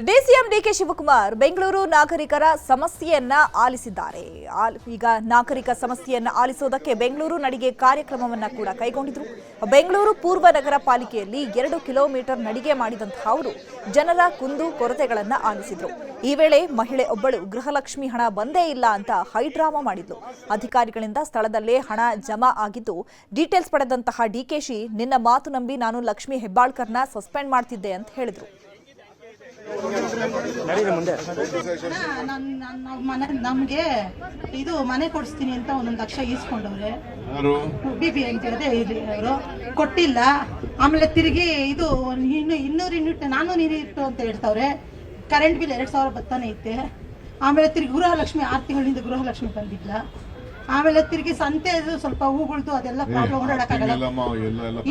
DCM DK Shivakumar Bengaluru ನಾಗರಿಕರ ಸಮಸ್ಯೆಯನ್ನ ಆಲಿಸಿದ್ದಾರೆ. ಈಗ ನಾಗರಿಕ ಸಮಸ್ಯೆಯನ್ನ ಆಲಿಸೋದಕ್ಕೆ ಬೆಂಗಳೂರು ನಡಿಗೆ ಕಾರ್ಯಕ್ರಮವನ್ನ ಕೂಡ ಕೈಗೊಂಡಿದ್ರು. ಬೆಂಗಳೂರು ಪೂರ್ವ ನಗರ ಪಾಲಿಕೆಯಲ್ಲಿ 2 ಕಿಲೋಮೀಟರ್ ನಡಿಗೆ ಮಾಡಿದಂತಹ ಅವರು ಜನರ ಕುಂದು ಕೊರತೆಗಳನ್ನ ಆಲಿಸಿದ್ರು. ಈ ವೇಳೆ ಮಹಿಳೆ ಒಬ್ಬಳು ಗೃಹಲಕ್ಷ್ಮಿ ಹಣ ಬಂದೇ ಇಲ್ಲ ಅಂತ ಹೈಡ್ರಾಮಾ ಮಾಡಿದ್ಲು. ಅಧಿಕಾರಿಗಳಿಂದ ಸ್ಥಳದಲ್ಲೇ ಹಣ ಜಮಾ ಆಗಿದ್ದು ಡೀಟೇಲ್ಸ್ ಪಡೆದಂತಹ ಡಿಕೆಶಿ ನಿನ್ನ ಮಾತು ನಂಬಿ ನಾನು ಲಕ್ಷ್ಮಿ ಹೆಬ್ಬಾಳ್ಕರ್ನ ಸಸ್ಪೆಂಡ್ ಮಾಡ್ತಿದ್ದೆ ಅಂತ ಹೇಳಿದ್ರು. ನಮ್ಗೆ ಇದು ಮನೆ ಕೊಡಿಸ್ತೀನಿ ಅಂತ 1 ಲಕ್ಷ ಈಸ್ಕೊಂಡವ್ರೆ. ಬಿಬಿ ಅವರು ಕೊಟ್ಟಿಲ್ಲ. ಆಮೇಲೆ ತಿರುಗಿ ಇದು 200 ಯೂನಿಟ್ 400 ಯೂನಿಟ್ ಅಂತ ಹೇಳ್ತಾವ್ರೆ. ಕರೆಂಟ್ ಬಿಲ್ 2000 ಬರ್ತಾನೆ ಐತೆ. ಆಮೇಲೆ ತಿರುಗಿ ಗೃಹಲಕ್ಷ್ಮಿ 6 ತಿಂಗಳಿಂದ ಗೃಹಲಕ್ಷ್ಮಿ ಬಂದಿಲ್ಲ. ಆಮೇಲೆ ತಿರುಗಿ ಸಂತೆ ಸ್ವಲ್ಪ ಹೂಗಳ್ದು ಅದೆಲ್ಲ ಪ್ರಾಬ್ಲಮ್ ಓಡಾಡಕ್ಕಾಗಲ್ಲ.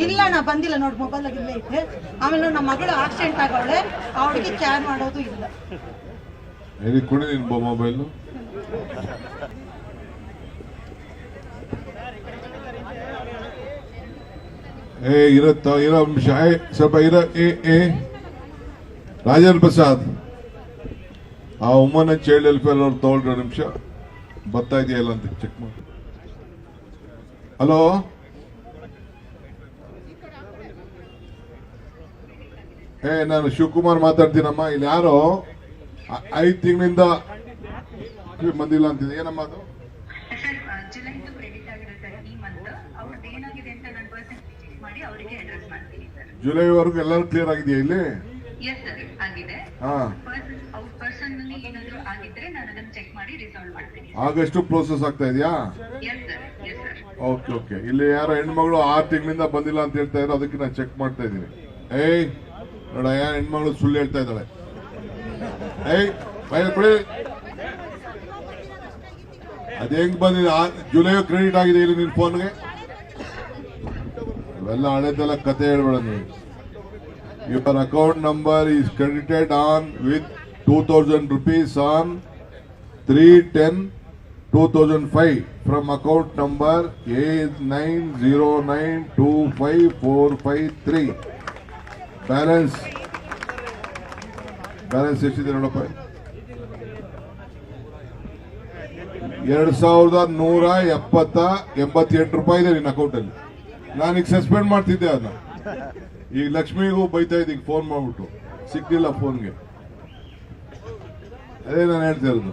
ಇಲ್ಲ ನಾ ಬಂದಿಲ್ಲ ನೋಡಿ, ಮೊಬೈಲ್ ಇಲ್ಲೇ ಐತೆ. ಆಮೇಲೆ ನಮ್ಮ ಮಗಳು ಆಕ್ಸಿಡೆಂಟ್ ಆಗವಳೆ, ಅವಳಿಗೆ ಕ್ಯಾರ್ ಮಾಡೋದು ಇಲ್ಲ. ಮೊಬೈಲ್ ಇರೋ ಅಂಶ ಸ್ವಲ್ಪ ರಾಜೇಂದ್ರ ಪ್ರಸಾದ್ ಆ ವುಮನ್ ಅಂಡ್ ಚೈಲ್ಡ್ ವೆಲ್ಫೇರ್ ಅವ್ರು ತಗೊಳ್ರಿ ನಿಮಿಷ ಬರ್ತಾ ಇದೆಯಲ್ಲ ಅಂತ ಚೆಕ್ ಮಾಡಿ. ಹಲೋ, ನಾನು ಶಿವಕುಮಾರ್ ಮಾತಾಡ್ತೀನಮ್ಮ. ಇಲ್ಲಿ ಯಾರೋ 5 ತಿಂಗಳಿಂದ ಬಂದಿಲ್ಲ ಅಂತಿದೆ. ಏನಮ್ಮ ಅದು? ಜುಲೈವರೆಗೂ ಎಲ್ಲರೂ ಕ್ಲಿಯರ್ ಆಗಿದೆಯಾ ಇಲ್ಲಿ? ಆಗಷ್ಟು ಪ್ರೋಸೆಸ್ ಆಗ್ತಾ ಇದೆಯಾ? Okay okay. ಇಲ್ಲಿ ಯಾರೋ ಹೆಣ್ಮಗಳು 6 ತಿಂಗಳಿಂದ ಬಂದಿಲ್ಲ ಅಂತ ಹೇಳ್ತಾ ಇದ್ರು, ಅದಕ್ಕೆ ನಾನು ಚೆಕ್ ಮಾಡ್ತಾ ಇದ್ದೀನಿ. ನೋಡ, ಹೆಣ್ಮಗಳು ಸುಳ್ಳು ಹೇಳ್ತಾ ಇದ್ದಾಳೆ. ಅದ ಹೆಂಗ್ ಬಂದಿದೆ? ಜುಲೈ ಕ್ರೆಡಿಟ್ ಆಗಿದೆ ಇಲ್ಲಿ ನಿನ್ ಫೋನ್ಗೆ. ಇವೆಲ್ಲ ಹಳೆದೆಲ್ಲ ಕತೆ ಹೇಳ್ಬೇಡ ನೀವು. Your account number is credited on with 2000 rupees on 3/10/2005 from account number 8909254553. Balance ಎಷ್ಟಿದೆ ನೋಡಪ್ಪ? 2178 ರೂಪಾಯಿ ಇದೆ ನಿನ್ನ ಅಕೌಂಟ್ ಅಲ್ಲಿ. ನಾನೀಗ ಸಸ್ಪೆಂಡ್ ಮಾಡ್ತಿದ್ದೆ ಅದನ್ನ. ಈಗ ಲಕ್ಷ್ಮಿಗೂ ಬೈತಾ ಇದ್ದೀಗ ಫೋನ್ ಮಾಡ್ಬಿಟ್ಟು, ಸಿಕ್ಕಿಲ್ಲ ಫೋನ್ಗೆ. ಅದೇ ನಾನು ಹೇಳ್ತಾ ಇರೋದು.